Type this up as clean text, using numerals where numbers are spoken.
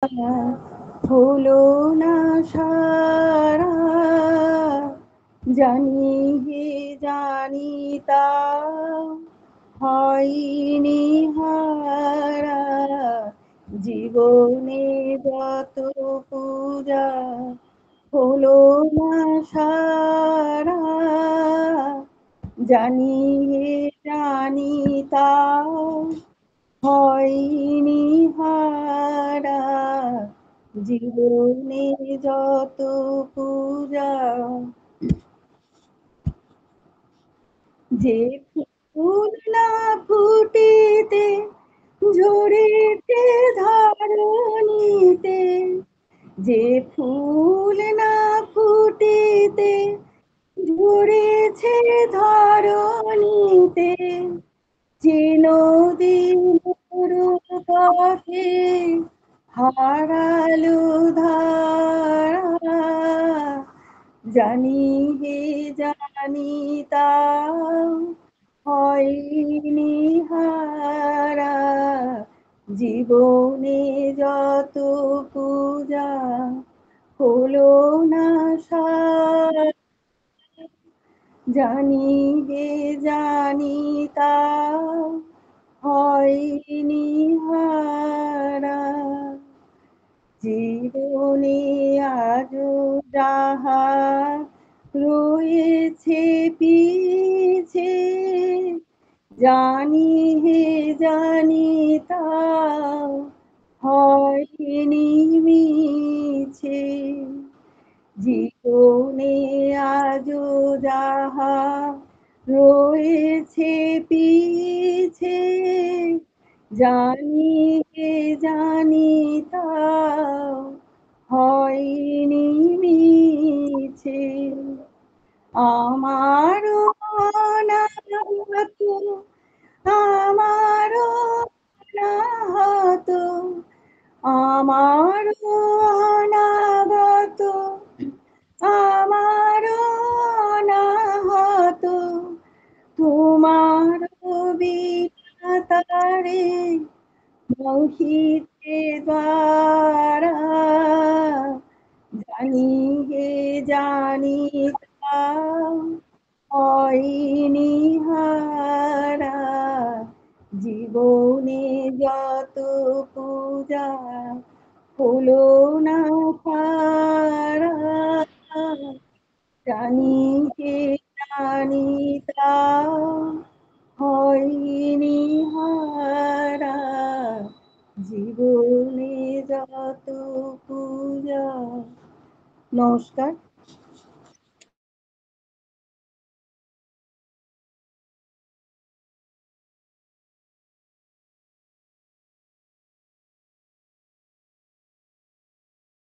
হলো না সারা, জানি হে জানি তা হয়নি হারা। জীবনে যত পূজা হলো না সারা, জানি হে জানি তা হয়নি হারা। জীবনে যত পূজা, যে ফুল না ফুটিতে ঝরেছে ধরণীতে, যে ফুল না ফুটিতে ঝরেছে ধরণীতে, যে নদীর পথে হারালো ধারা। জানি হে জানি তা হয়নি হারা। জীবনে যত পূজা হলো না সারা, জানি হে জানি তা হয়নি হারা। জীবনে আজো যাহা রয়েছে পিছে, জানি হে জানি তা হয়নি মিছে। জীবনে আজো যাহা রয়েছে পিছে, জানি হে জানি তা হয়নি মিছে। আমারও অনাহত, আমারও অনাহত, আমারও অনাগত, আমারও অনাহত, তোমারও বিধাতারে মহিতে দ্বারা। জানি হে জানি তা হয়নি হারা। জীবনে যত পূজা হলো না সারা, জানি হে জানি তা হয়নি হারা। জীবনে যত পূজা। নমস্কার।